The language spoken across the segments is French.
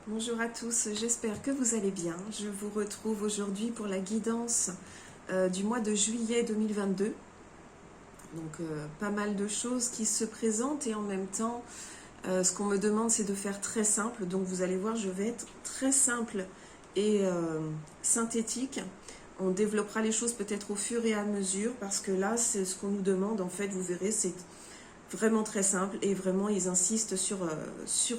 Bonjour à tous, j'espère que vous allez bien. Je vous retrouve aujourd'hui pour la guidance du mois de juillet 2022. Donc pas mal de choses qui se présentent et en même temps, ce qu'on me demande c'est de faire très simple. Donc vous allez voir, je vais être très simple et synthétique. On développera les choses peut-être au fur et à mesure parce que là, c'est ce qu'on nous demande. En fait, vous verrez, c'est vraiment très simple et vraiment ils insistent sur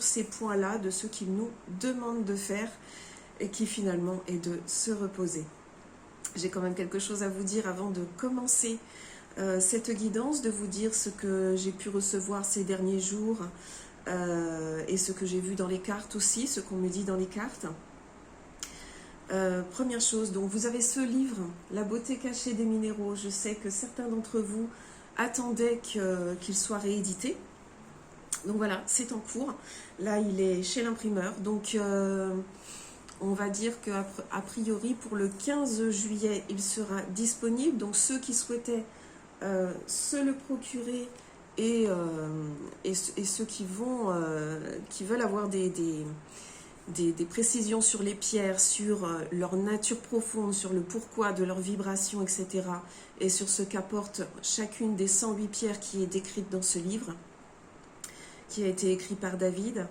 ces points-là de ce qu'ils nous demandent de faire et qui finalement est de se reposer. J'ai quand même quelque chose à vous dire avant de commencer cette guidance, de vous dire ce que j'ai pu recevoir ces derniers jours et ce que j'ai vu dans les cartes aussi, ce qu'on me dit dans les cartes. Première chose, donc vous avez ce livre, La beauté cachée des minéraux. Je sais que certains d'entre vous attendaient qu'il soit réédité. Donc voilà, c'est en cours. Là, il est chez l'imprimeur. Donc, on va dire qu'a priori, pour le 15 juillet, il sera disponible. Donc, ceux qui souhaitaient se le procurer et ceux qui veulent avoir des précisions sur les pierres, sur leur nature profonde, sur le pourquoi de leur vibration, etc. et sur ce qu'apporte chacune des 108 pierres qui est décrite dans ce livre, qui a été écrit par David.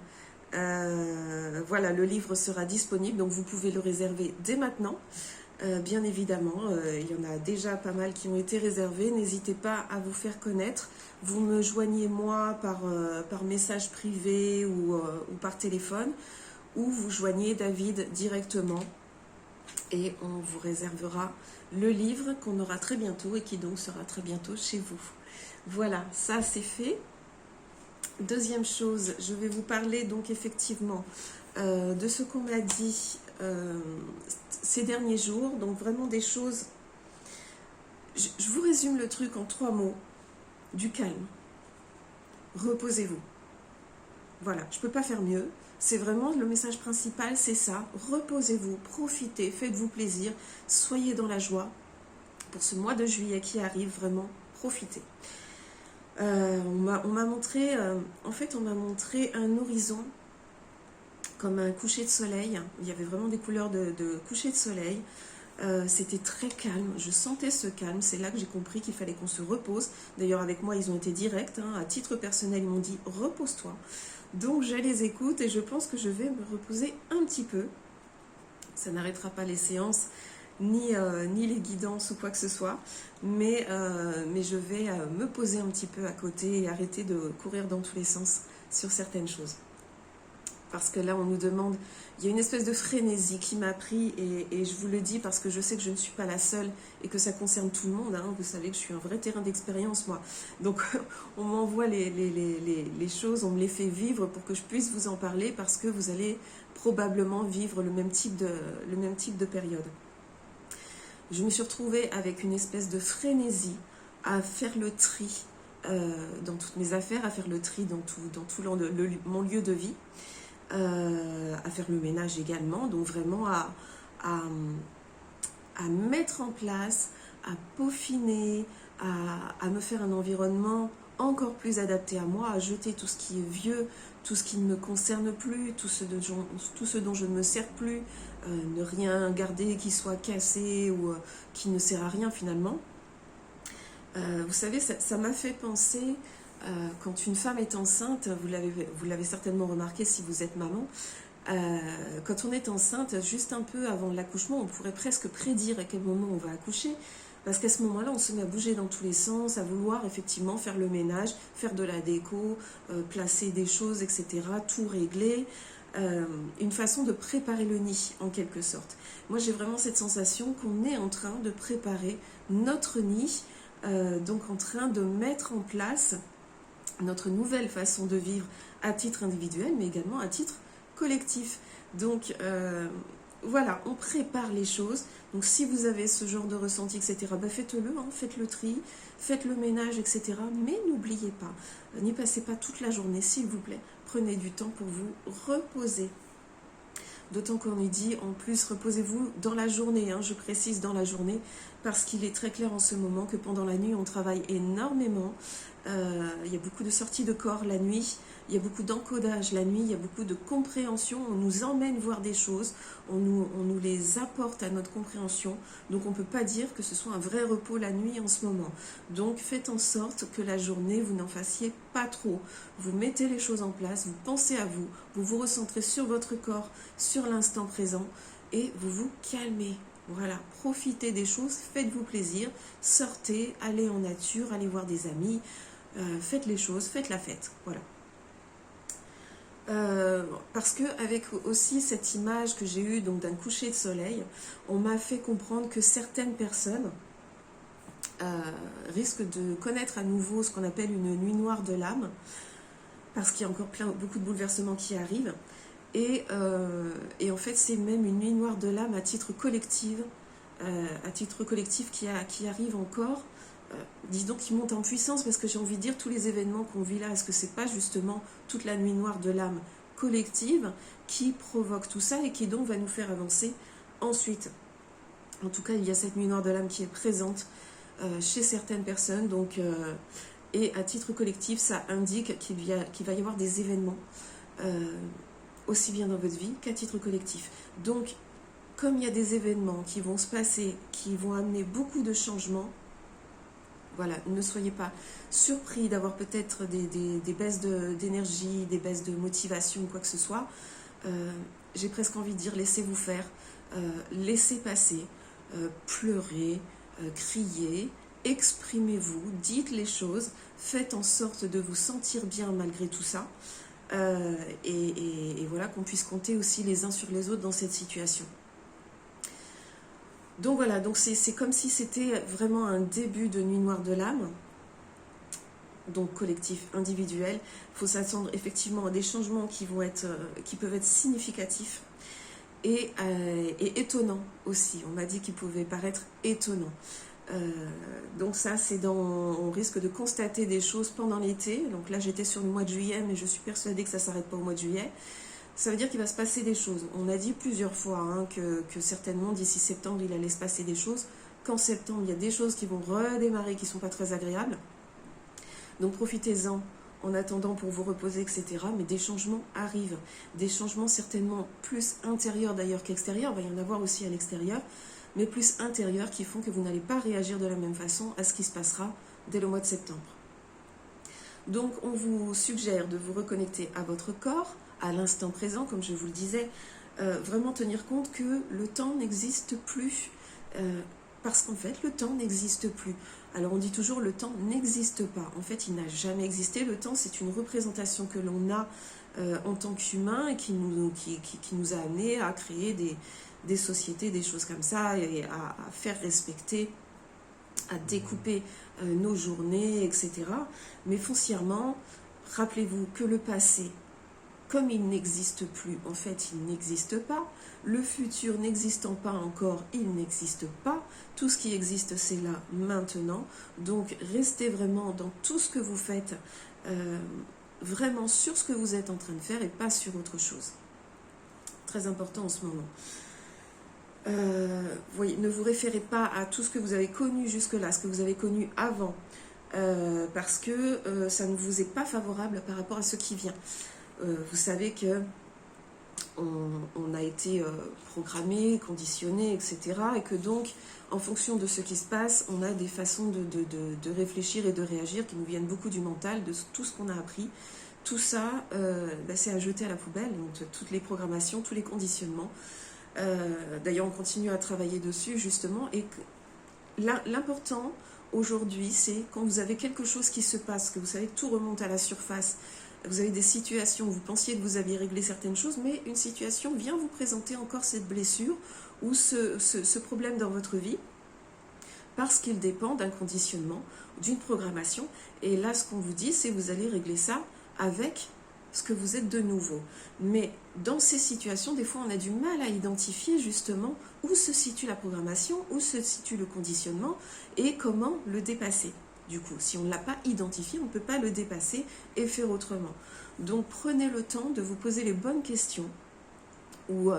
Voilà, le livre sera disponible, donc vous pouvez le réserver dès maintenant. Bien évidemment, il y en a déjà pas mal qui ont été réservés. N'hésitez pas à vous faire connaître. Vous me joignez moi par message privé ou par téléphone, ou vous joignez David directement et on vous réservera le livre qu'on aura très bientôt et qui donc sera très bientôt chez vous. Voilà, ça c'est fait. Deuxième chose, je vais vous parler donc effectivement de ce qu'on m'a dit ces derniers jours. Donc vraiment des choses, je vous résume le truc en 3 mots. Du calme. Reposez-vous. Voilà, je ne peux pas faire mieux. C'est vraiment le message principal, c'est ça. Reposez-vous, profitez, faites-vous plaisir, soyez dans la joie. Pour ce mois de juillet qui arrive, vraiment, profitez. On m'a montré, en fait, on m'a montré un horizon comme un coucher de soleil. Il y avait vraiment des couleurs de coucher de soleil. C'était très calme, je sentais ce calme, c'est là que j'ai compris qu'il fallait qu'on se repose. D'ailleurs avec moi ils ont été directs, à titre personnel ils m'ont dit repose-toi. Donc je les écoute et je pense que je vais me reposer un petit peu. Ça n'arrêtera pas les séances, ni les guidances ou quoi que ce soit, mais je vais me poser un petit peu à côté et arrêter de courir dans tous les sens sur certaines choses. Parce que là on nous demande, il y a une espèce de frénésie qui m'a pris et je vous le dis parce que je sais que je ne suis pas la seule et que ça concerne tout le monde, vous savez que je suis un vrai terrain d'expérience moi, donc on m'envoie les choses, on me les fait vivre pour que je puisse vous en parler parce que vous allez probablement vivre le même type de période. Je me suis retrouvée avec une espèce de frénésie à faire le tri dans toutes mes affaires, à faire le tri dans tout mon lieu de vie, à faire le ménage également, donc vraiment à mettre en place, à peaufiner, à me faire un environnement encore plus adapté à moi, à jeter tout ce qui est vieux, tout ce qui ne me concerne plus, tout ce dont je ne me sers plus, ne rien garder qui soit cassé ou qui ne sert à rien finalement. Vous savez, ça m'a fait penser, quand une femme est enceinte, vous l'avez certainement remarqué si vous êtes maman, quand on est enceinte, juste un peu avant l'accouchement, on pourrait presque prédire à quel moment on va accoucher, parce qu'à ce moment-là, on se met à bouger dans tous les sens, à vouloir effectivement faire le ménage, faire de la déco, placer des choses, etc., tout régler, une façon de préparer le nid, en quelque sorte. Moi, j'ai vraiment cette sensation qu'on est en train de préparer notre nid, donc en train de mettre en place notre nouvelle façon de vivre à titre individuel, mais également à titre collectif. Donc voilà, on prépare les choses. Donc si vous avez ce genre de ressenti, etc., faites-le, faites le tri, faites le ménage, etc. Mais n'oubliez pas, n'y passez pas toute la journée, s'il vous plaît. Prenez du temps pour vous reposer. D'autant qu'on nous dit, en plus, reposez-vous dans la journée, je précise dans la journée, parce qu'il est très clair en ce moment que pendant la nuit, on travaille énormément. il y a beaucoup de sorties de corps la nuit, il y a beaucoup d'encodage la nuit, il y a beaucoup de compréhension, on nous emmène voir des choses, on nous les apporte à notre compréhension, donc on ne peut pas dire que ce soit un vrai repos la nuit en ce moment. Donc faites en sorte que la journée, vous n'en fassiez pas trop. Vous mettez les choses en place, vous pensez à vous, vous vous recentrez sur votre corps, sur l'instant présent, et vous vous calmez. Voilà, profitez des choses, faites-vous plaisir, sortez, allez en nature, allez voir des amis, faites les choses, faites la fête, voilà. Parce que avec aussi cette image que j'ai eue donc d'un coucher de soleil, on m'a fait comprendre que certaines personnes risquent de connaître à nouveau ce qu'on appelle une nuit noire de l'âme, parce qu'il y a encore beaucoup de bouleversements qui arrivent, et en fait c'est même une nuit noire de l'âme à titre collectif qui arrive encore. Dis donc qui monte en puissance, parce que j'ai envie de dire tous les événements qu'on vit là, est-ce que c'est pas justement toute la nuit noire de l'âme collective qui provoque tout ça et qui donc va nous faire avancer ensuite. En tout cas, il y a cette nuit noire de l'âme qui est présente chez certaines personnes, donc et à titre collectif, ça indique qu'il va y avoir des événements aussi bien dans votre vie qu'à titre collectif. Donc, comme il y a des événements qui vont se passer, qui vont amener beaucoup de changements, voilà, ne soyez pas surpris d'avoir peut-être des baisses d'énergie, des baisses de motivation ou quoi que ce soit. J'ai presque envie de dire laissez-vous faire, laissez passer, pleurez, criez, exprimez-vous, dites les choses, faites en sorte de vous sentir bien malgré tout ça. Et voilà, qu'on puisse compter aussi les uns sur les autres dans cette situation. Donc voilà, donc c'est comme si c'était vraiment un début de nuit noire de l'âme, donc collectif, individuel. Il faut s'attendre effectivement à des changements qui peuvent être significatifs et étonnants aussi. On m'a dit qu'ils pouvaient paraître étonnants. Donc ça, on risque de constater des choses pendant l'été. Donc là, j'étais sur le mois de juillet, mais je suis persuadée que ça ne s'arrête pas au mois de juillet. Ça veut dire qu'il va se passer des choses. On a dit plusieurs fois que certainement d'ici septembre, il allait se passer des choses. Qu'en septembre, il y a des choses qui vont redémarrer, qui ne sont pas très agréables. Donc profitez-en en attendant pour vous reposer, etc. Mais des changements arrivent. Des changements certainement plus intérieurs d'ailleurs qu'extérieurs. Il va y en avoir aussi à l'extérieur, mais plus intérieurs qui font que vous n'allez pas réagir de la même façon à ce qui se passera dès le mois de septembre. Donc on vous suggère de vous reconnecter à votre corps, à l'instant présent, comme je vous le disais, vraiment tenir compte que le temps n'existe plus, parce qu'en fait le temps n'existe plus. Alors on dit toujours le temps n'existe pas, en fait il n'a jamais existé. Le temps, c'est une représentation que l'on a en tant qu'humain et qui nous a amené à créer des sociétés, des choses comme ça, et à faire respecter, à découper nos journées, etc. Mais foncièrement, rappelez-vous que le passé, comme il n'existe plus, en fait, il n'existe pas. Le futur n'existant pas encore, il n'existe pas. Tout ce qui existe, c'est là, maintenant. Donc, restez vraiment dans tout ce que vous faites, vraiment sur ce que vous êtes en train de faire et pas sur autre chose. Très important en ce moment. Voyez, ne vous référez pas à tout ce que vous avez connu jusque-là, ce que vous avez connu avant, parce que ça ne vous est pas favorable par rapport à ce qui vient. Vous savez que on a été programmé, conditionné, etc. Et que donc, en fonction de ce qui se passe, on a des façons de réfléchir et de réagir qui nous viennent beaucoup du mental, de tout ce qu'on a appris. Tout ça, c'est à jeter à la poubelle, donc toutes les programmations, tous les conditionnements. D'ailleurs, on continue à travailler dessus, justement. Et l'important, aujourd'hui, c'est quand vous avez quelque chose qui se passe, que vous savez que tout remonte à la surface, vous avez des situations où vous pensiez que vous aviez réglé certaines choses, mais une situation vient vous présenter encore cette blessure ou ce problème dans votre vie, parce qu'il dépend d'un conditionnement, d'une programmation. Et là, ce qu'on vous dit, c'est que vous allez régler ça avec ce que vous êtes de nouveau. Mais dans ces situations, des fois, on a du mal à identifier justement où se situe la programmation, où se situe le conditionnement et comment le dépasser. Du coup, si on ne l'a pas identifié, on ne peut pas le dépasser et faire autrement. Donc, prenez le temps de vous poser les bonnes questions ou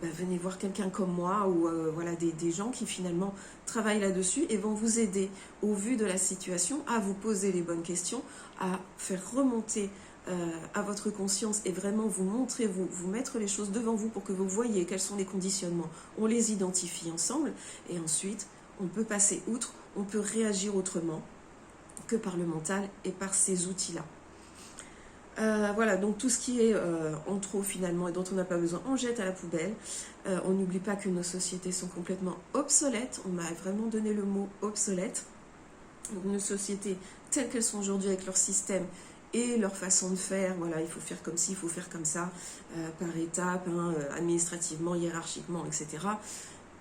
venez voir quelqu'un comme moi, ou voilà, des gens qui finalement travaillent là-dessus et vont vous aider au vu de la situation à vous poser les bonnes questions, à faire remonter à votre conscience et vraiment vous montrer, vous mettre les choses devant vous pour que vous voyez quels sont les conditionnements. On les identifie ensemble et ensuite on peut passer outre, on peut réagir autrement que par le mental et par ces outils-là. Voilà, donc tout ce qui est en trop finalement et dont on n'a pas besoin, on jette à la poubelle. On n'oublie pas que nos sociétés sont complètement obsolètes. On m'a vraiment donné le mot obsolète. Donc, nos sociétés telles qu'elles sont aujourd'hui avec leur système et leur façon de faire, voilà, il faut faire comme ci, il faut faire comme ça, par étapes, hein, administrativement, hiérarchiquement, etc.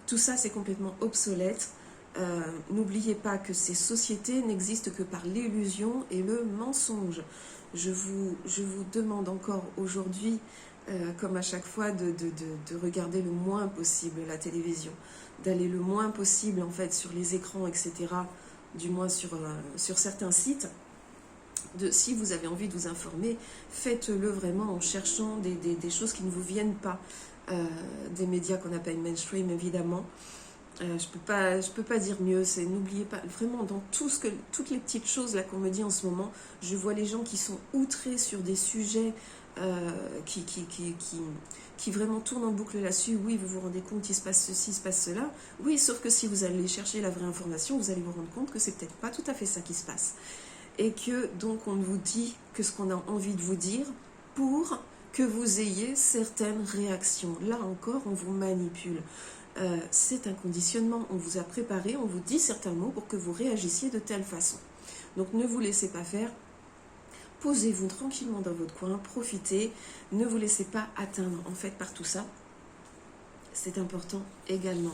Tout ça, c'est complètement obsolète. N'oubliez pas que ces sociétés n'existent que par l'illusion et le mensonge. Je vous demande encore aujourd'hui, comme à chaque fois, de regarder le moins possible la télévision, d'aller le moins possible en fait sur les écrans, etc., du moins sur certains sites. Si vous avez envie de vous informer, faites-le vraiment en cherchant des choses qui ne vous viennent pas des médias qu'on appelle mainstream, évidemment. Je peux pas dire mieux. N'oubliez pas, vraiment, dans toutes les petites choses là qu'on me dit en ce moment, je vois les gens qui sont outrés sur des sujets qui vraiment tournent en boucle là-dessus. Oui, vous vous rendez compte, il se passe ceci, il se passe cela. Oui, sauf que si vous allez chercher la vraie information, vous allez vous rendre compte que c'est peut-être pas tout à fait ça qui se passe. Et que donc on vous dit que ce qu'on a envie de vous dire pour que vous ayez certaines réactions. Là encore, on vous manipule. C'est un conditionnement, on vous a préparé, on vous dit certains mots pour que vous réagissiez de telle façon. Donc ne vous laissez pas faire, posez-vous tranquillement dans votre coin, profitez, ne vous laissez pas atteindre en fait par tout ça. C'est important également.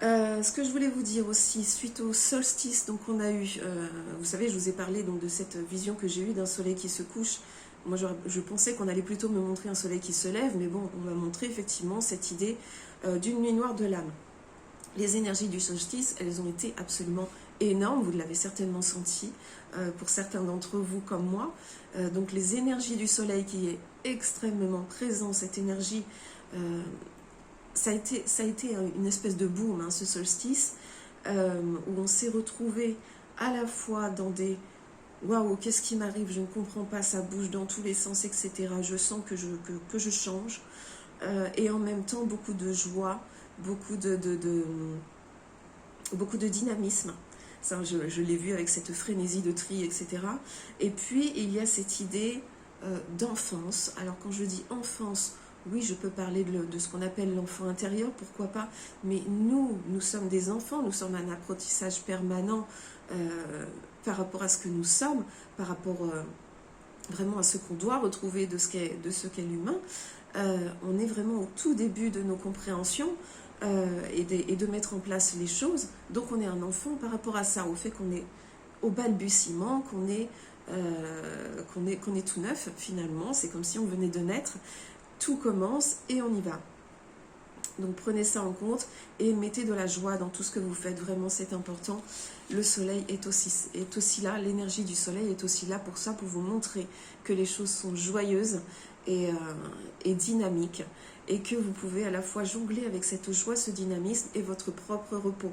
Ce que je voulais vous dire aussi, suite au solstice, donc on a eu, vous savez, je vous ai parlé donc de cette vision que j'ai eue d'un soleil qui se couche. Moi, je pensais qu'on allait plutôt me montrer un soleil qui se lève, mais bon, on m'a montré effectivement cette idée d'une nuit noire de l'âme. Les énergies du solstice, elles ont été absolument énormes, vous l'avez certainement senti, pour certains d'entre vous comme moi. Donc les énergies du soleil qui est extrêmement présent, cette énergie, ça a été une espèce de boom, hein, ce solstice, où on s'est retrouvé à la fois dans des waouh, qu'est-ce qui m'arrive, je ne comprends pas, ça bouge dans tous les sens, etc. Je sens que je change. Et en même temps, beaucoup de joie, beaucoup de dynamisme. Ça, je l'ai vu avec cette frénésie de tri, etc. Et puis, il y a cette idée d'enfance. Alors, quand je dis enfance, oui, je peux parler de ce qu'on appelle l'enfant intérieur, pourquoi pas. Mais nous sommes des enfants, nous sommes un apprentissage permanent par rapport à ce que nous sommes, par rapport vraiment à ce qu'on doit retrouver de ce qu'est l'humain. On est vraiment au tout début de nos compréhensions et de mettre en place les choses. Donc on est un enfant par rapport à ça, au fait qu'on est au balbutiement, qu'on est tout neuf finalement. C'est comme si on venait de naître. Tout commence et on y va. Donc prenez ça en compte et mettez de la joie dans tout ce que vous faites. Vraiment, c'est important. Le soleil est aussi là. L'énergie du soleil est aussi là pour ça, pour vous montrer que les choses sont joyeuses et dynamiques. Et que vous pouvez à la fois jongler avec cette joie, ce dynamisme et votre propre repos.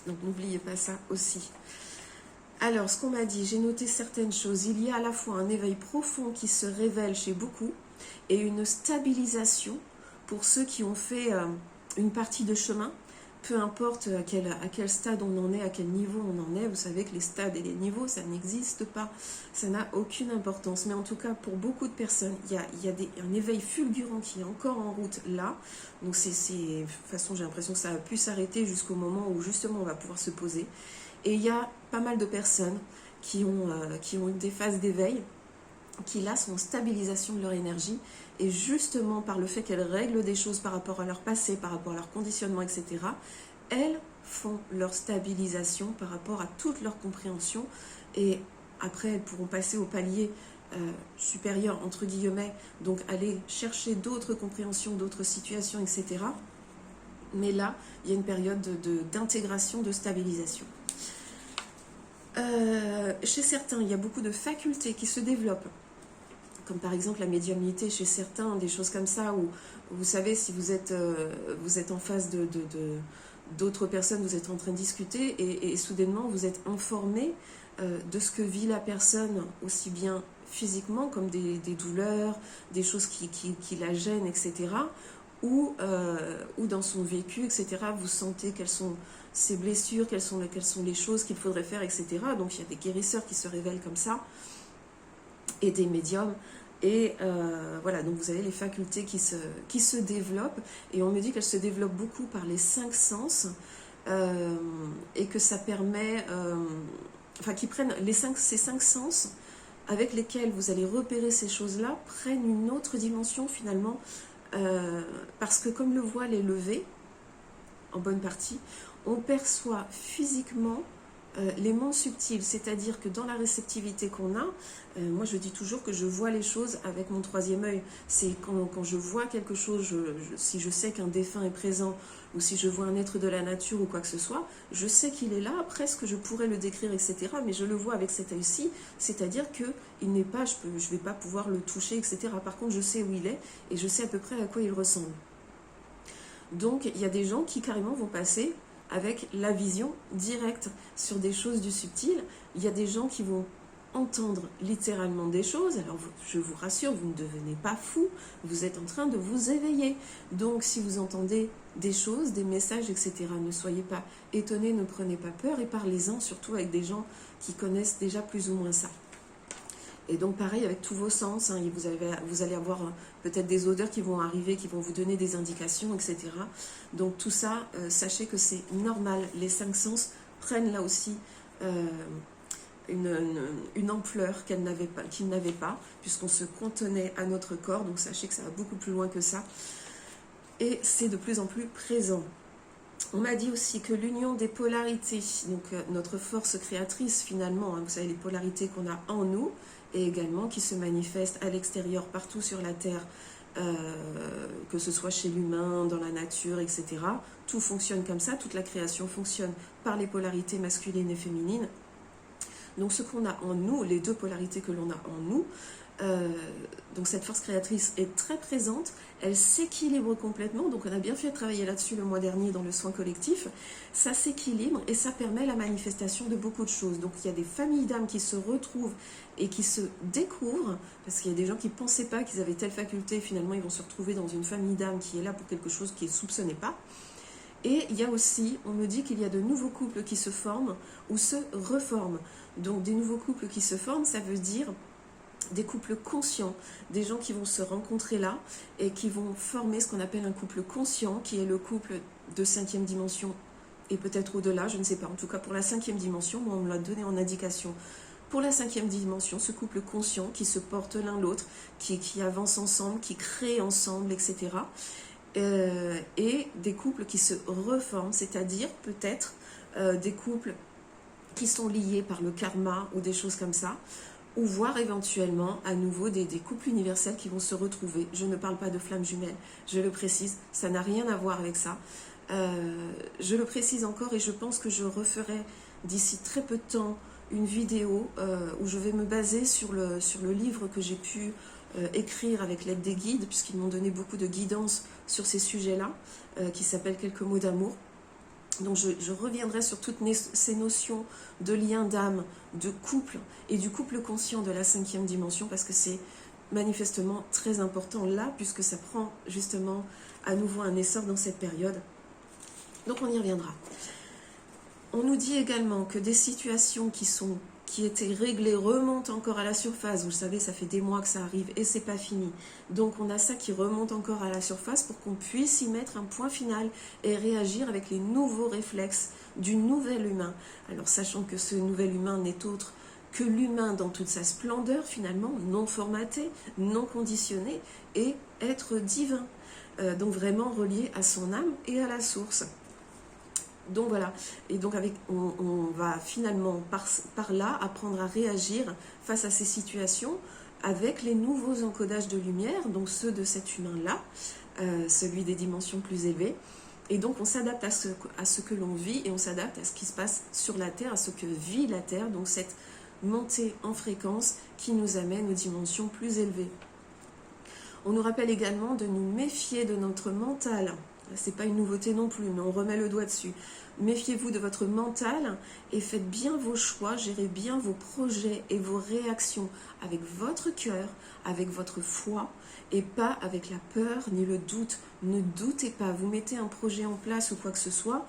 Donc n'oubliez pas ça aussi. Alors, ce qu'on m'a dit, j'ai noté certaines choses. Il y a à la fois un éveil profond qui se révèle chez beaucoup et une stabilisation pour ceux qui ont fait une partie de chemin, peu importe à quel stade on en est, à quel niveau on en est. Vous savez que les stades et les niveaux, ça n'existe pas, ça n'a aucune importance. Mais en tout cas, pour beaucoup de personnes, il y a un éveil fulgurant qui est encore en route là. Donc de toute façon, j'ai l'impression que ça a pu s'arrêter jusqu'au moment où justement on va pouvoir se poser. Et il y a pas mal de personnes qui ont eu des phases d'éveil, qui là sont en stabilisation de leur énergie, et justement par le fait qu'elles règlent des choses par rapport à leur passé, par rapport à leur conditionnement, etc., elles font leur stabilisation par rapport à toute leur compréhension, et après elles pourront passer au palier supérieur, entre guillemets, donc aller chercher d'autres compréhensions, d'autres situations, etc. Mais là, il y a une période d'intégration, de stabilisation. Chez certains, il y a beaucoup de facultés qui se développent, comme par exemple la médiumnité chez certains, des choses comme ça, où vous savez, si vous êtes en face d'autres personnes, vous êtes en train de discuter, et soudainement vous êtes informé de ce que vit la personne, aussi bien physiquement comme des douleurs, des choses qui la gênent, etc. Ou dans son vécu, etc. Vous sentez quelles sont ses blessures, quelles sont les choses qu'il faudrait faire, etc. Donc il y a des guérisseurs qui se révèlent comme ça, et des médiums. Et voilà, donc vous avez les facultés qui se développent, et on me dit qu'elles se développent beaucoup par les 5 sens, et que ça permet, enfin qu'ils prennent ces 5 sens avec lesquels vous allez repérer ces choses-là, prennent une autre dimension finalement, parce que comme le voile est levé, en bonne partie, on perçoit physiquement les mondes subtils, c'est-à-dire que dans la réceptivité qu'on a, moi je dis toujours que je vois les choses avec mon 3e œil. C'est quand je vois quelque chose, si je sais qu'un défunt est présent, ou si je vois un être de la nature ou quoi que ce soit, je sais qu'il est là, presque je pourrais le décrire, etc. Mais je le vois avec cet œil-ci, c'est-à-dire qu'il n'est pas, je ne vais pas pouvoir le toucher, etc. Par contre, je sais où il est, et je sais à peu près à quoi il ressemble. Donc, il y a des gens qui carrément vont passer avec la vision directe sur des choses du subtil. Il y a des gens qui vont entendre littéralement des choses. Alors, je vous rassure, vous ne devenez pas fou, vous êtes en train de vous éveiller. Donc, si vous entendez des choses, des messages, etc., ne soyez pas étonnés, ne prenez pas peur, et parlez-en surtout avec des gens qui connaissent déjà plus ou moins ça. Et donc pareil avec tous vos sens, hein, vous allez avoir peut-être des odeurs qui vont arriver, qui vont vous donner des indications, etc. Donc tout ça, sachez que c'est normal. Les 5 sens prennent là aussi une ampleur qu'ils n'avaient pas, puisqu'on se contenait à notre corps. Donc sachez que ça va beaucoup plus loin que ça. Et c'est de plus en plus présent. On m'a dit aussi que l'union des polarités, donc notre force créatrice finalement, hein, vous savez les polarités qu'on a en nous, et également qui se manifestent à l'extérieur partout sur la Terre, que ce soit chez l'humain, dans la nature, etc. Tout fonctionne comme ça, toute la création fonctionne par les polarités masculines et féminines. Donc ce qu'on a en nous, les 2 polarités que l'on a en nous, donc cette force créatrice est très présente, elle s'équilibre complètement, donc on a bien fait travailler là-dessus le mois dernier dans le soin collectif, ça s'équilibre et ça permet la manifestation de beaucoup de choses. Donc il y a des familles d'âmes qui se retrouvent et qui se découvrent, parce qu'il y a des gens qui ne pensaient pas qu'ils avaient telle faculté, et finalement ils vont se retrouver dans une famille d'âmes qui est là pour quelque chose qu'ils ne soupçonnaient pas. Et il y a aussi, on me dit qu'il y a de nouveaux couples qui se forment ou se reforment. Donc des nouveaux couples qui se forment, ça veut dire des couples conscients, des gens qui vont se rencontrer là et qui vont former ce qu'on appelle un couple conscient, qui est le couple de 5e dimension et peut-être au-delà, je ne sais pas. En tout cas pour la 5e dimension, moi on me l'a donné en indication. Pour la 5e dimension, ce couple conscient qui se porte l'un l'autre, qui avance ensemble, qui crée ensemble, etc. Et des couples qui se reforment, c'est-à-dire peut-être des couples qui sont liés par le karma ou des choses comme ça, ou voir éventuellement à nouveau des couples universels qui vont se retrouver. Je ne parle pas de flammes jumelles, je le précise, ça n'a rien à voir avec ça. Je le précise encore et je pense que je referai d'ici très peu de temps une vidéo où je vais me baser sur le livre que j'ai pu écrire avec l'aide des guides, puisqu'ils m'ont donné beaucoup de guidance sur ces sujets-là, qui s'appelle Quelques mots d'amour. Donc je reviendrai sur toutes ces notions de lien d'âme, de couple et du couple conscient de la 5e dimension, parce que c'est manifestement très important là, puisque ça prend justement à nouveau un essor dans cette période. Donc on y reviendra. On nous dit également que des situations qui étaient réglées remontent encore à la surface. Vous le savez, ça fait des mois que ça arrive et c'est pas fini. Donc on a ça qui remonte encore à la surface pour qu'on puisse y mettre un point final et réagir avec les nouveaux réflexes du nouvel humain. Alors sachant que ce nouvel humain n'est autre que l'humain dans toute sa splendeur finalement, non formaté, non conditionné et être divin. Donc vraiment relié à son âme et à la source. Donc voilà, et donc on va finalement par là apprendre à réagir face à ces situations avec les nouveaux encodages de lumière, donc ceux de cet humain-là, celui des dimensions plus élevées. Et donc on s'adapte à ce que l'on vit et on s'adapte à ce qui se passe sur la Terre, à ce que vit la Terre, donc cette montée en fréquence qui nous amène aux dimensions plus élevées. On nous rappelle également de nous méfier de notre mental. C'est pas une nouveauté non plus, mais on remet le doigt dessus. Méfiez-vous de votre mental et faites bien vos choix, gérez bien vos projets et vos réactions avec votre cœur, avec votre foi et pas avec la peur ni le doute. Ne doutez pas, vous mettez un projet en place ou quoi que ce soit,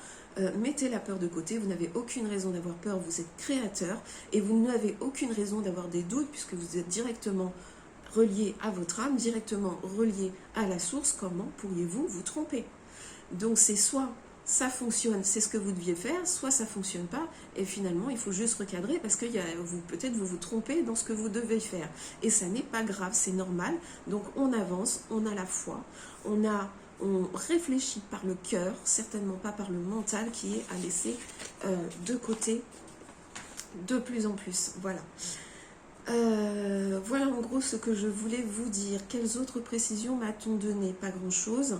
mettez la peur de côté, vous n'avez aucune raison d'avoir peur, vous êtes créateur et vous n'avez aucune raison d'avoir des doutes puisque vous êtes directement relié à votre âme, directement relié à la source. Comment pourriez-vous vous tromper? Donc c'est soit ça fonctionne, c'est ce que vous deviez faire, soit ça fonctionne pas, et finalement il faut juste recadrer parce que peut-être vous vous trompez dans ce que vous devez faire. Et ça n'est pas grave, c'est normal. Donc on avance, on a la foi, on réfléchit par le cœur, certainement pas par le mental qui est à laisser de côté de plus en plus. Voilà. Voilà en gros ce que je voulais vous dire. Quelles autres précisions m'a-t-on donné? Pas grand chose,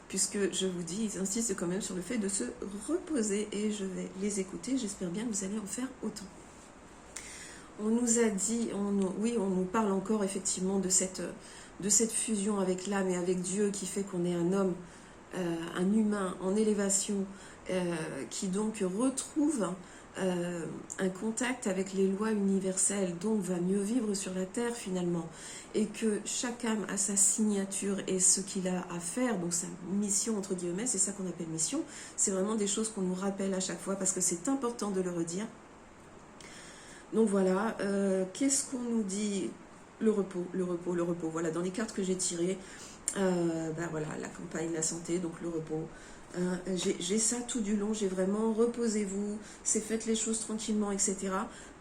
puisque je vous dis, ils insistent quand même sur le fait de se reposer et je vais les écouter. J'espère bien que vous allez en faire autant. On nous a dit, oui, on nous parle encore effectivement de cette fusion avec l'âme et avec Dieu qui fait qu'on est un homme, un humain en élévation, qui donc retrouve un contact avec les lois universelles, donc va mieux vivre sur la terre finalement, et que chaque âme a sa signature et ce qu'il a à faire, donc sa mission entre guillemets, c'est ça qu'on appelle mission. C'est vraiment des choses qu'on nous rappelle à chaque fois parce que c'est important de le redire. Donc voilà, qu'est-ce qu'on nous dit? Le repos, le repos, le repos. Voilà, dans les cartes que j'ai tirées, voilà, la campagne, la santé, donc le repos. J'ai ça tout du long, j'ai vraiment reposez-vous, c'est faites les choses tranquillement, etc.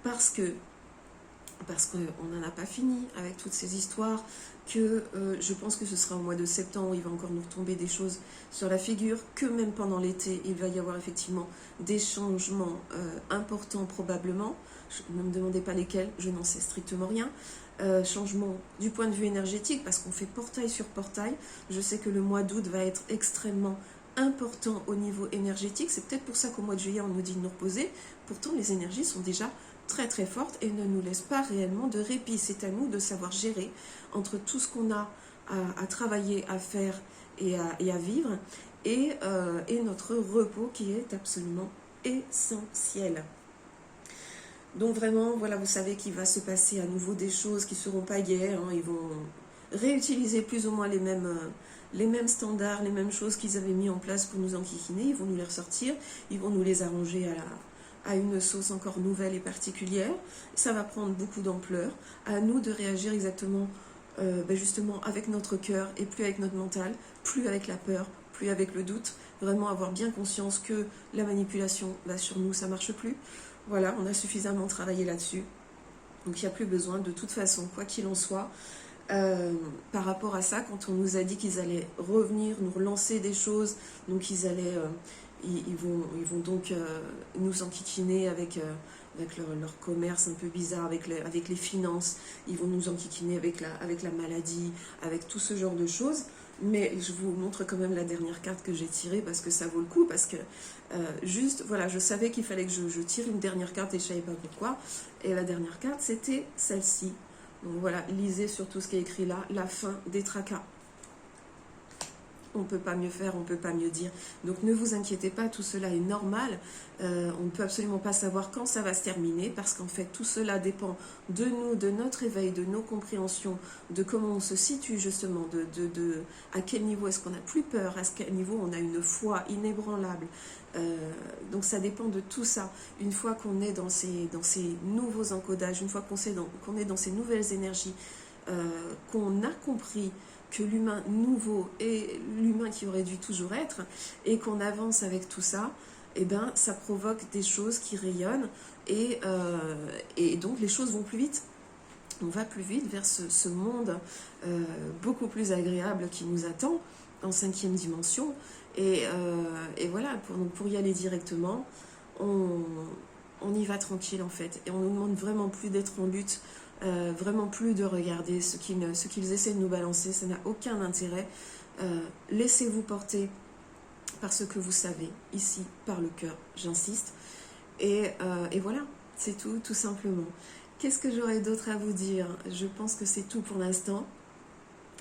Parce qu'on n'en a pas fini avec toutes ces histoires, que je pense que ce sera au mois de septembre, il va encore nous retomber des choses sur la figure, que même pendant l'été, il va y avoir effectivement des changements importants probablement. Ne me demandez pas lesquels, je n'en sais strictement rien. Changement du point de vue énergétique, parce qu'on fait portail sur portail. Je sais que le mois d'août va être extrêmement important au niveau énergétique. C'est peut-être pour ça qu'au mois de juillet, on nous dit de nous reposer. Pourtant, les énergies sont déjà très très fortes et ne nous laissent pas réellement de répit. C'est à nous de savoir gérer entre tout ce qu'on a à travailler, à faire et à vivre et notre repos qui est absolument essentiel. Donc vraiment, voilà, vous savez qu'il va se passer à nouveau des choses qui ne seront pas guères. Ils vont réutiliser plus ou moins les mêmes standards, les mêmes choses qu'ils avaient mis en place pour nous enquiquiner. Ils vont nous les ressortir, ils vont nous les arranger à une sauce encore nouvelle et particulière. Ça va prendre beaucoup d'ampleur. À nous de réagir exactement, justement, avec notre cœur et plus avec notre mental, plus avec la peur, plus avec le doute. Vraiment avoir bien conscience que la manipulation, sur nous, ça ne marche plus. Voilà, on a suffisamment travaillé là-dessus. Donc il n'y a plus besoin, de toute façon, quoi qu'il en soit. Par rapport à ça, quand on nous a dit qu'ils allaient revenir, nous relancer des choses, donc ils vont donc nous enquiquiner avec leur commerce un peu bizarre, avec les finances, ils vont nous enquiquiner avec la maladie, avec tout ce genre de choses. Mais je vous montre quand même la dernière carte que j'ai tirée parce que ça vaut le coup, parce que juste, voilà, je savais qu'il fallait que je tire une dernière carte et je ne savais pas pourquoi. Et la dernière carte, c'était celle-ci. Donc voilà, lisez sur tout ce qui est écrit là, la fin des tracas. On ne peut pas mieux faire, on ne peut pas mieux dire. Donc ne vous inquiétez pas, tout cela est normal. On ne peut absolument pas savoir quand ça va se terminer, parce qu'en fait tout cela dépend de nous, de notre éveil, de nos compréhensions, de comment on se situe justement, à quel niveau est-ce qu'on n'a plus peur, à quel niveau on a une foi inébranlable. Donc ça dépend de tout ça. Une fois qu'on est dans ces nouveaux encodages, une fois qu'on est dans ces nouvelles énergies, qu'on a compris que l'humain nouveau est l'humain qui aurait dû toujours être, et qu'on avance avec tout ça, et ben ça provoque des choses qui rayonnent, et donc les choses vont plus vite. On va plus vite vers ce monde beaucoup plus agréable qui nous attend en 5e dimension, et voilà, pour y aller directement, on y va tranquille en fait, et on nous demande vraiment plus d'être en lutte, vraiment plus de regarder ce qu'ils essaient de nous balancer, ça n'a aucun intérêt. Laissez-vous porter par ce que vous savez, ici, par le cœur, j'insiste, et voilà, c'est tout simplement. Qu'est-ce que j'aurais d'autre à vous dire? Je pense que c'est tout pour l'instant.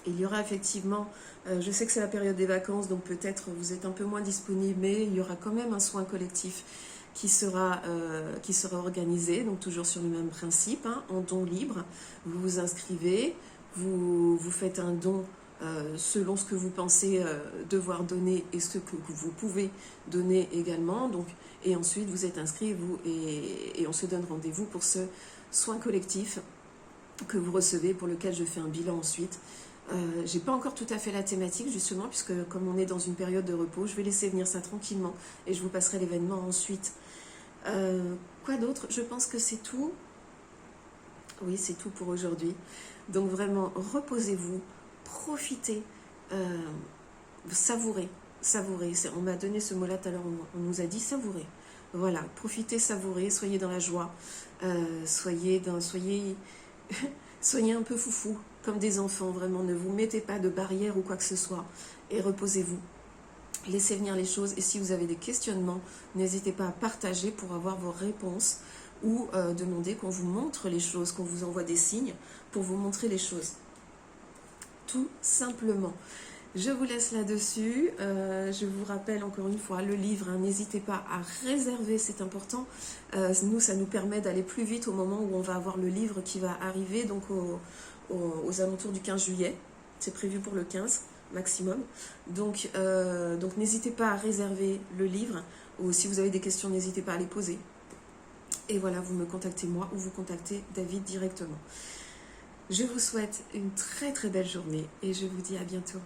Il y aura effectivement, je sais que c'est la période des vacances, donc peut-être vous êtes un peu moins disponible, mais il y aura quand même un soin collectif qui sera organisé, donc toujours sur le même principe, hein, en don libre. Vous vous inscrivez, vous faites un don selon ce que vous pensez devoir donner et ce que vous pouvez donner également. Donc, et ensuite, vous êtes inscrit et on se donne rendez-vous pour ce soin collectif que vous recevez, pour lequel je fais un bilan ensuite. J'ai pas encore tout à fait la thématique justement, puisque comme on est dans une période de repos, je vais laisser venir ça tranquillement et je vous passerai l'événement ensuite. Quoi d'autre? Je pense que c'est tout. Oui, c'est tout pour aujourd'hui. Donc vraiment, reposez-vous, profitez, savourez, savourez. On m'a donné ce mot-là tout à l'heure, on nous a dit savourer. Voilà, profitez, savourez, soyez dans la joie, soyez soyez un peu foufou, comme des enfants, vraiment. Ne vous mettez pas de barrières ou quoi que ce soit et reposez-vous. Laissez venir les choses et si vous avez des questionnements, n'hésitez pas à partager pour avoir vos réponses ou demander qu'on vous montre les choses, qu'on vous envoie des signes pour vous montrer les choses. Tout simplement. Je vous laisse là-dessus. Je vous rappelle encore une fois le livre, hein, n'hésitez pas à réserver, c'est important. Nous, ça nous permet d'aller plus vite au moment où on va avoir le livre qui va arriver, donc aux alentours du 15 juillet. C'est prévu pour le 15 maximum. Donc n'hésitez pas à réserver le livre, ou si vous avez des questions, n'hésitez pas à les poser. Et voilà, vous me contactez moi ou vous contactez David directement. Je vous souhaite une très très belle journée et je vous dis à bientôt.